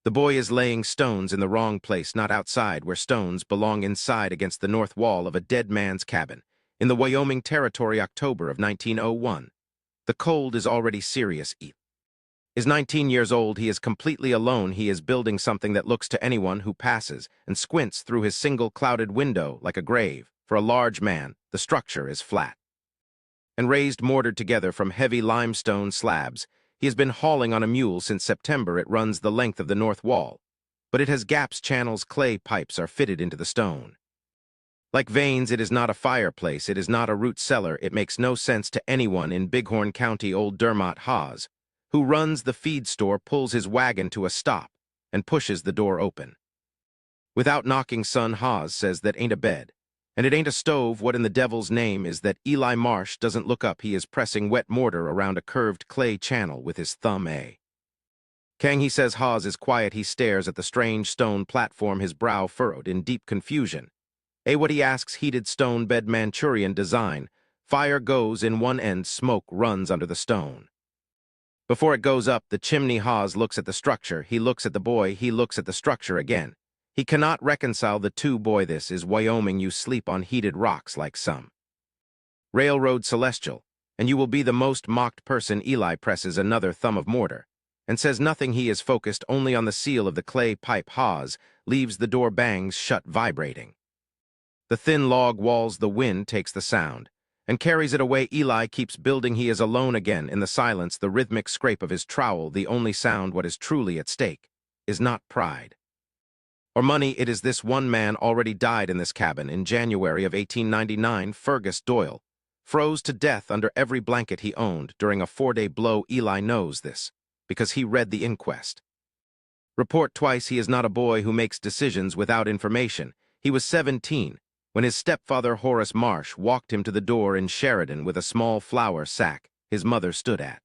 The boy is laying stones in the wrong place, not outside, where stones belong inside against the north wall of a dead man's cabin, in the Wyoming Territory, October of 1901. The cold is already serious. He is 19 years old, he is completely alone, he is building something that looks to anyone who passes and squints through his single clouded window like a grave. For a large man, the structure is flat and raised, mortared together from heavy limestone slabs. He has been hauling on a mule since September. It runs the length of the north wall, but it has gaps, channels, clay pipes are fitted into the stone. Like veins, it is not a fireplace, it is not a root cellar. It makes no sense to anyone in Bighorn County. Old Dermot Haas, who runs the feed store, pulls his wagon to a stop and pushes the door open. Without knocking, son Haas says that ain't a bed, and it ain't a stove. What in the devil's name is that? Eli Marsh doesn't look up. He is pressing wet mortar around a curved clay channel with his thumb. Kang, he says. Haas is quiet. He stares at the strange stone platform, his brow furrowed in deep confusion. What he asks? Heated stone bed, Manchurian design. Fire goes in one end, smoke runs under the stone. Before it goes up the chimney. Haas looks at the structure, he looks at the boy, he looks at the structure again. He cannot reconcile the two. Boy, this is Wyoming. You sleep on heated rocks like some railroad celestial, and you will be the most mocked person. Eli presses another thumb of mortar and says nothing. He is focused only on the seal of the clay pipe. Haas leaves the door, bangs shut, vibrating. The thin log walls, the wind takes the sound and carries it away. Eli keeps building. He is alone again in the silence, the rhythmic scrape of his trowel, the only sound. What is truly at stake is not pride or money. It is this one man already died in this cabin in January of 1899. Fergus Doyle froze to death under every blanket he owned during a 4-day blow. Eli knows this because he read the inquest report twice. He is not a boy who makes decisions without information. He was 17 when his stepfather Horace Marsh walked him to the door in Sheridan with a small flour sack his mother stood at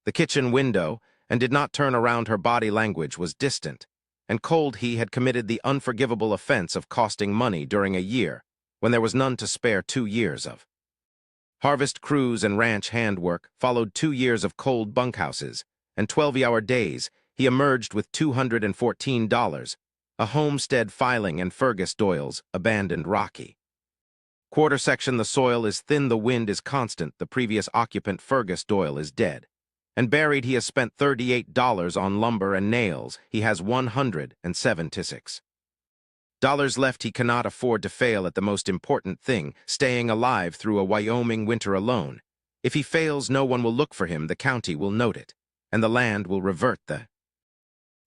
the kitchen window and did not turn around. Her body language was distant and cold. He had committed the unforgivable offense of costing money during a year when there was none to spare. 2 years of harvest crews and ranch handwork followed 2 years of cold bunkhouses and 12-hour days. He emerged with $214, a homestead filing, and Fergus Doyle's abandoned rocky quarter section. The soil is thin, the wind is constant. The previous occupant, Fergus Doyle, is dead and buried. He has spent $38 on lumber and nails. He has $176 left. He cannot afford to fail at the most important thing, staying alive through a Wyoming winter alone. If he fails, no one will look for him. The county will note it, and the land will revert. The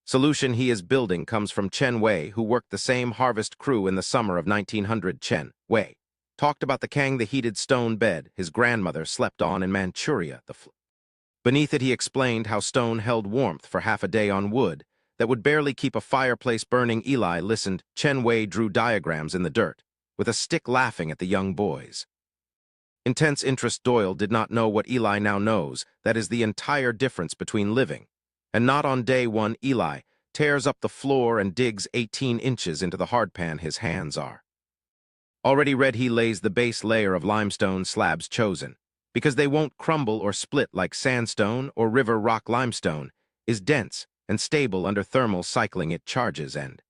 solution he is building comes from Chen Wei, who worked the same harvest crew in the summer of 1900. Chen Wei talked about the kang, the heated stone bed his grandmother slept on in Manchuria. Beneath it, he explained how stone held warmth for half a day on wood that would barely keep a fireplace burning. Eli listened. Chen Wei drew diagrams in the dirt with a stick, laughing at the young boys' intense interest. Doyle did not know what Eli now knows. That is the entire difference between living and not. On day one, Eli tears up the floor and digs 18 inches into the hardpan. His hands are already red. He lays the base layer of limestone slabs, chosen because they won't crumble or split like sandstone or river rock. Limestone is dense and stable under thermal cycling. It charges and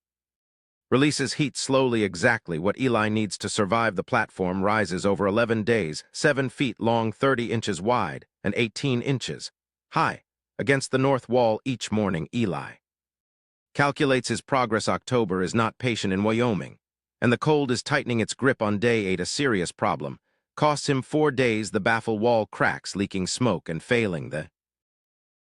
releases heat slowly, exactly what Eli needs to survive. The platform rises over 11 days, 7 feet long, 30 inches wide, and 18 inches high against the north wall. Each morning, Eli calculates his progress. October is not patient in Wyoming, and the cold is tightening its grip on day 8, a serious problem. Costs him 4 days. The baffle wall cracks, leaking smoke and failing the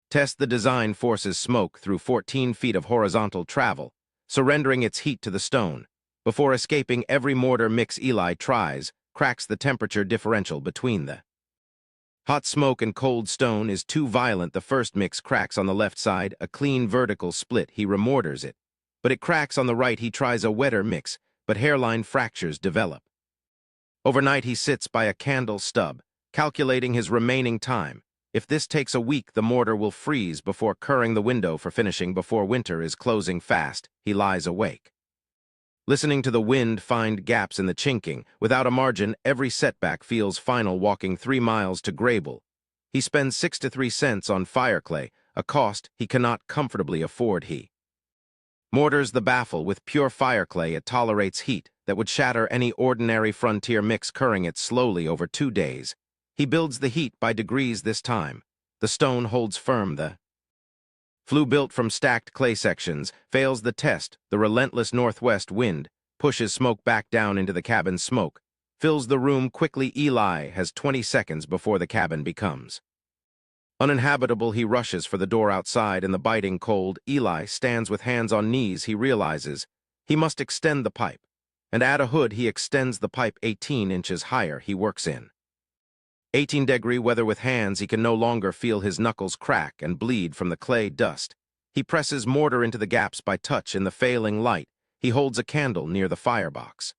test. The design forces smoke through 14 feet of horizontal travel, surrendering its heat to the stone. Before escaping every mortar mix Eli tries, cracks. The temperature differential between the hot smoke and cold stone is too violent. The first mix cracks on the left side, a clean vertical split. He remortars it, but it cracks on the right. He tries a wetter mix, but hairline fractures develop. Overnight, he sits by a candle stub, calculating his remaining time. If this takes a week, the mortar will freeze before curring the window for finishing. Before winter is closing fast, he lies awake, listening to the wind find gaps in the chinking. Without a margin, every setback feels final. Walking 3 miles to Grable, he spends 6 to 3 cents on fireclay, a cost he cannot comfortably afford. He Mortars the baffle with pure fire clay. It tolerates heat that would shatter any ordinary frontier mix, curing it slowly over 2 days. He builds the heat by degrees this time. The stone holds firm. The flue built from stacked clay sections fails the test. The relentless northwest wind pushes smoke back down into the cabin's smoke, fills the room quickly. Eli has 20 seconds before the cabin becomes uninhabitable. He rushes for the door outside. In the biting cold, Eli stands with hands on knees. He realizes he must extend the pipe, and add a hood. He extends the pipe 18 inches higher. He works in 18-degree weather with hands. He can no longer feel his knuckles crack and bleed from the clay dust. He presses mortar into the gaps by touch. In the failing light, he holds a candle near the firebox.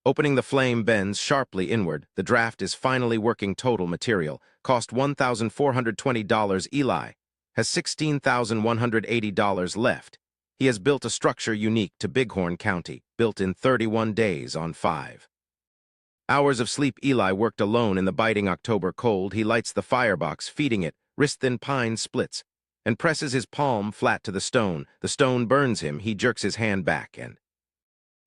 Opening the flame bends sharply inward. The draft is finally working. Total material cost $1,420. Eli has $16,180 left. He has built a structure unique to Bighorn County, built in 31 days on 5 hours of sleep. Eli worked alone in the biting October cold. He lights the firebox, feeding it wrist-thin pine splits, and presses his palm flat to the stone. The stone burns him. He jerks his hand back and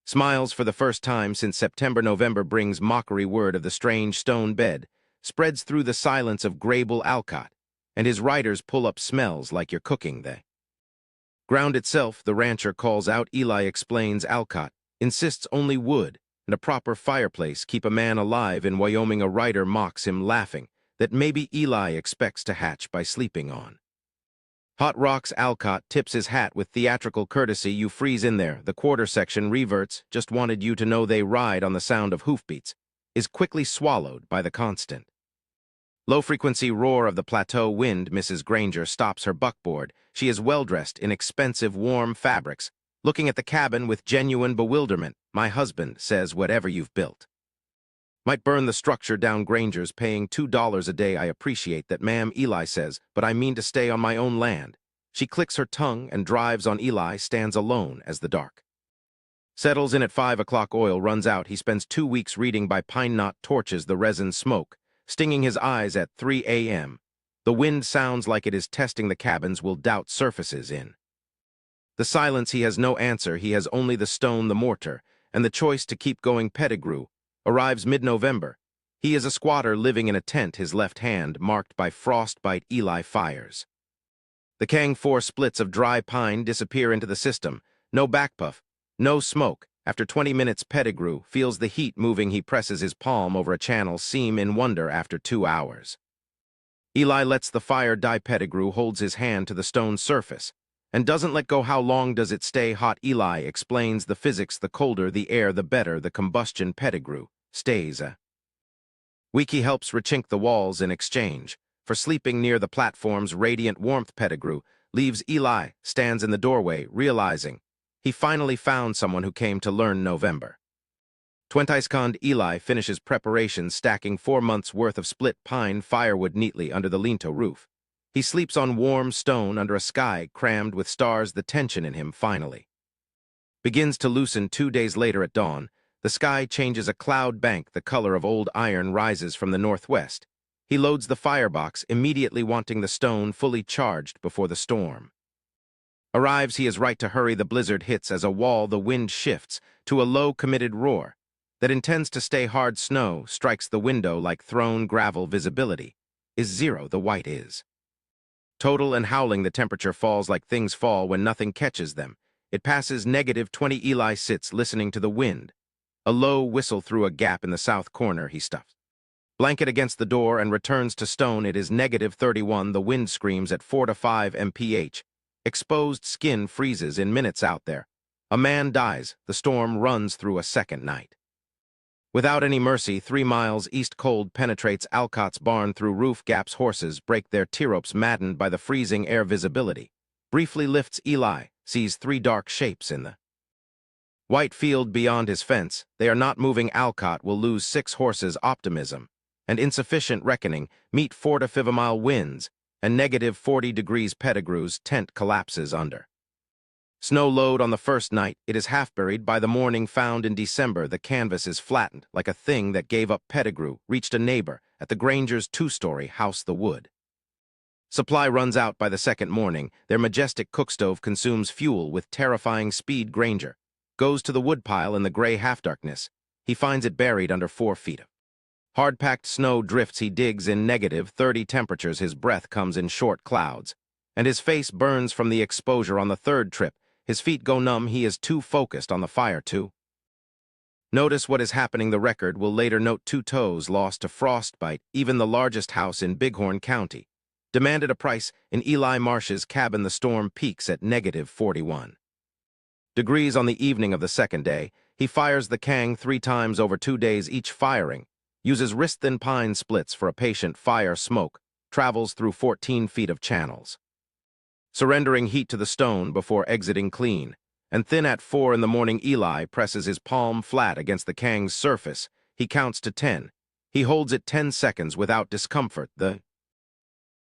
smiles. For the first time since September. November brings mockery. Word of the strange stone bed spreads through the silence of Grable Alcott, and his riders pull up. Smells like you're cooking the ground itself. The rancher calls out. Eli explains Alcott insists only wood and a proper fireplace keep a man alive in Wyoming. A rider mocks him, laughing that maybe Eli expects to hatch by sleeping on hot rocks. Alcott tips his hat with theatrical courtesy. You freeze in there. The quarter section reverts. Just wanted you to know they ride on the sound of hoofbeats. Is quickly swallowed by the constant low-frequency roar of the plateau wind. Mrs. Granger stops her buckboard. She is well-dressed in expensive, warm fabrics, looking at the cabin with genuine bewilderment. My husband says whatever you've built might burn the structure down. Granger's paying $2 a day. I appreciate that, ma'am, Eli says, but I mean to stay on my own land. She clicks her tongue and drives on. Eli stands alone as the dark settles in at 5 o'clock. Oil runs out. He spends 2 weeks reading by pine knot torches. The resin smoke stinging his eyes at 3 a.m. The wind sounds like it is testing the cabins. Will doubt surfaces in the silence. He has no answer. He has only the stone, the mortar, and the choice to keep going. Pettigrew arrives mid-November. He is a squatter living in a tent, his left hand marked by frostbite. Eli fires. The kang 4 splits of dry pine disappear into the system. No backpuff, no smoke. After 20 minutes, Pettigrew feels the heat moving. He presses his palm over a channel seam in wonder. After 2 hours, Eli lets the fire die. Pettigrew holds his hand to the stone surface and doesn't let go. How long does it stay hot? Eli explains the physics. The colder the air, the better the combustion. Pettigrew stays a week. He helps rechink the walls in exchange for sleeping near the platform's radiant warmth. Pettigrew leaves. Eli stands in the doorway, realizing he finally found someone who came to learn. November 22nd. Eli finishes preparations, stacking 4 months' worth of split pine firewood neatly under the lintel roof. He sleeps on warm stone under a sky crammed with stars. The tension in him finally begins to loosen. 2 days later at dawn, the sky changes. A cloud bank the color of old iron rises from the northwest. He loads the firebox, immediately wanting the stone fully charged before the storm arrives. He is right to hurry. The blizzard hits as a wall. The wind shifts to a low, committed roar that intends to stay. Hard snow strikes the window like thrown gravel. Visibility is 0. The white is total and howling. The temperature falls like things fall when nothing catches them. It passes -20. Eli sits listening to the wind. A low whistle through a gap in the south corner. He stuffs blanket against the door and returns to stone. It is -31. The wind screams at 4 to 5 mph. Exposed skin freezes in minutes out there. A man dies. The storm runs through a second night without any mercy. 3 miles east, cold penetrates Alcott's barn through roof gaps. Horses break their tirropes, maddened by the freezing air. Visibility briefly lifts. Eli sees 3 dark shapes in the white field beyond his fence. They are not moving. Alcott will lose 6 horses. Optimism and insufficient reckoning meet 4 to 5 mile winds and -40 degrees. Pettigrew's tent collapses under snow load on the first night. It is half buried by the morning. Found in December, the canvas is flattened like a thing that gave up. Pettigrew reached a neighbor at the Granger's 2-story house. The wood Supply runs out by the second morning. Their majestic cookstove consumes fuel with terrifying speed. Granger goes to the woodpile in the gray half-darkness. He finds it buried under 4 feet of hard-packed snow drifts. He digs in -30 temperatures. His breath comes in short clouds, and his face burns from the exposure. On the third trip, his feet go numb. He is too focused on the fire to notice what is happening. The record will later note 2 toes lost to frostbite. Even the largest house in Bighorn County demanded a price. In Eli Marsh's cabin, the storm peaks at -41 degrees on the evening of the second day. He fires the kang 3 times over 2 days. Each firing uses wrist-thin pine splits for a patient. Fire smoke travels through 14 feet of channels, surrendering heat to the stone before exiting clean and thin. At 4 in the morning, Eli presses his palm flat against the kang's surface. He counts to 10. He holds it 10 seconds without discomfort. The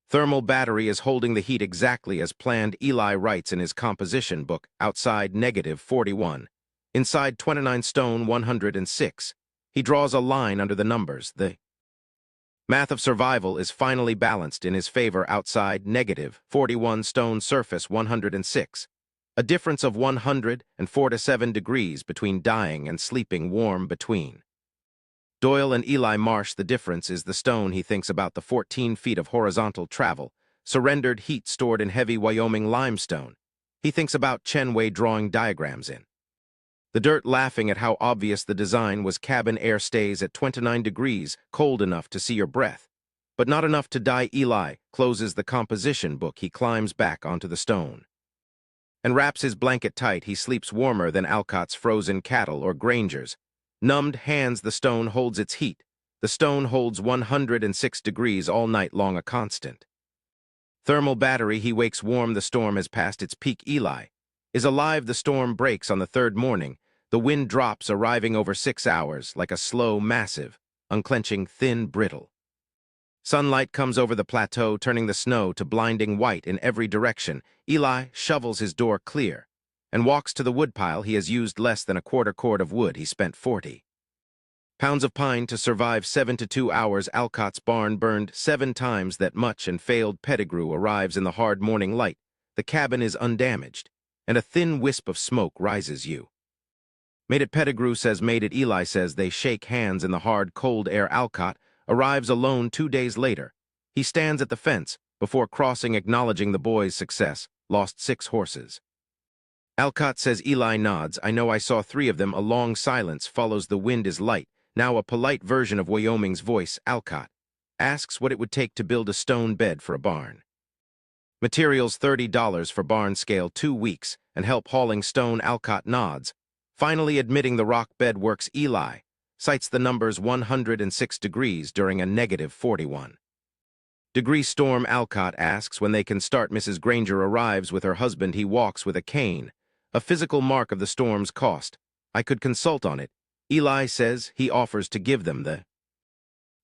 thermal battery is holding the heat exactly as planned. Eli writes in his composition book, outside -41, inside 29 stone 106. He draws a line under the numbers. The math of survival is finally balanced in his favor. Outside -41 stone, surface 106. A difference of 147 degrees between dying and sleeping warm. Between Doyle and Eli Marsh, the difference is the stone. He thinks about the 14 feet of horizontal travel, surrendered heat stored in heavy Wyoming limestone. He thinks about Chen Wei drawing diagrams in the dirt, laughing at how obvious the design was. Cabin air stays at 29 degrees, cold enough to see your breath, but not enough to die. Eli closes the composition book. He climbs back onto the stone and wraps his blanket tight. He sleeps warmer than Alcott's frozen cattle or Granger's numbed hands. The stone holds its heat. The stone holds 106 degrees all night long, a constant thermal battery. He wakes warm. The storm has passed its peak. Eli is alive. The storm breaks on the third morning. The wind drops, arriving over 6 hours, like a slow, massive, unclenching, thin, brittle sunlight comes over the plateau, turning the snow to blinding white in every direction. Eli shovels his door clear and walks to the woodpile. He has used less than a quarter cord of wood. He spent 40 pounds of pine to survive 7 to 2 hours. Alcott's barn burned 7 times that much, and failed Pettigrew arrives in the hard morning light. The cabin is undamaged, and a thin wisp of smoke rises. You made it, Pettigrew says. Made it, Eli says. They shake hands in the hard, cold air. Alcott arrives alone 2 days later. He stands at the fence before crossing, acknowledging the boys' success. Lost 6 horses. Alcott says. Eli nods. I know, I saw 3 of them. A long silence follows. The wind is light, now a polite version of Wyoming's voice. Alcott asks what it would take to build a stone bed for a barn. Materials $30 for barn scale, 2 weeks, and help hauling stone. Alcott nods, finally admitting the rock bed works. Eli cites the numbers 106 degrees during a -41 degree storm. Alcott asks when they can start. Mrs. Granger arrives with her husband. He walks with a cane, a physical mark of the storm's cost. I could consult on it. Eli says he offers to give them the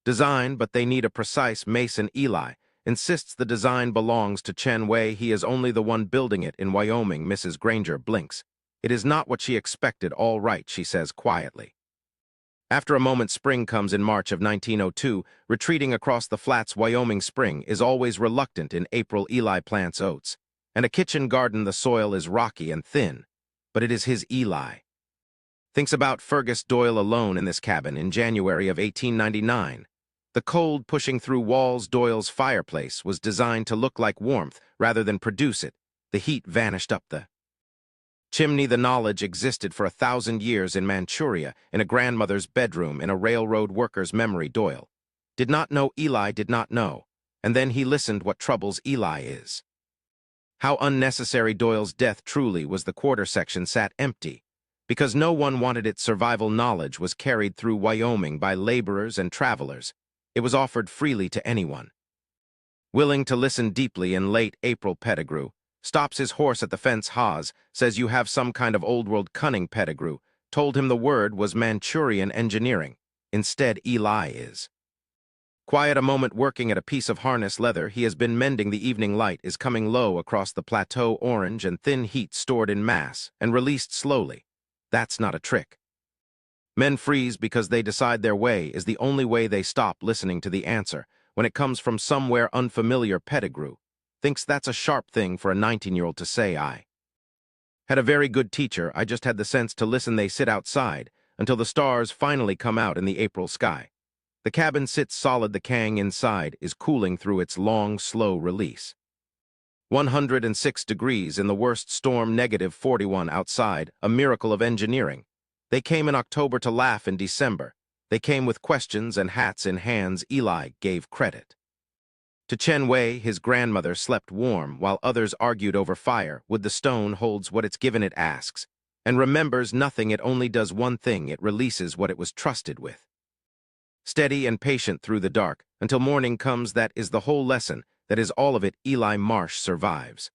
design, but they need a precise mason. Eli insists the design belongs to Chen Wei. He is only the one building it in Wyoming. Mrs. Granger blinks. It is not what she expected. All right, she says quietly. After a moment, spring comes in March of 1902, retreating across the flats. Wyoming spring is always reluctant. In April, Eli plants oats and a kitchen garden. The soil is rocky and thin, but it is his. Eli thinks about Fergus Doyle alone in this cabin in January of 1899. The cold pushing through walls. Doyle's fireplace was designed to look like warmth rather than produce it. The heat vanished up the chimney. The knowledge existed for 1,000 years in Manchuria, in a grandmother's bedroom, in a railroad worker's memory. Doyle did not know. Eli did not know. And then he listened. What troubles Eli is how unnecessary Doyle's death truly was. The quarter section sat empty because no one wanted it. Survival knowledge was carried through Wyoming by laborers and travelers. It was offered freely to anyone willing to listen deeply. In late April, Pettigrew stops his horse at the fence. Haas says, you have some kind of old-world cunning. Pettigrew told him the word was Manchurian engineering. Instead, Eli is quiet a moment, working at a piece of harness leather. He has been mending. The evening light is coming low across the plateau, orange and thin heat stored in mass and released slowly. That's not a trick. Men freeze because they decide their way is the only way. They stop listening to the answer when it comes from somewhere unfamiliar. Pettigrew Thinks that's a sharp thing for a 19-year-old to say. I had a very good teacher. I just had the sense to listen. They sit outside until the stars finally come out in the April sky. The cabin sits solid. The kang inside is cooling through its long, slow release. 106 degrees in the worst storm, -41 outside, a miracle of engineering. They came in October to laugh in December. They came with questions and hats in hands. Eli gave credit. To Chen Wei, his grandmother slept warm while others argued over fire. Wood the stone holds what it's given. It asks and remembers nothing. It only does one thing. It releases what it was trusted with. Steady and patient through the dark until morning comes. That is the whole lesson. That is all of it. Eli Marsh survives.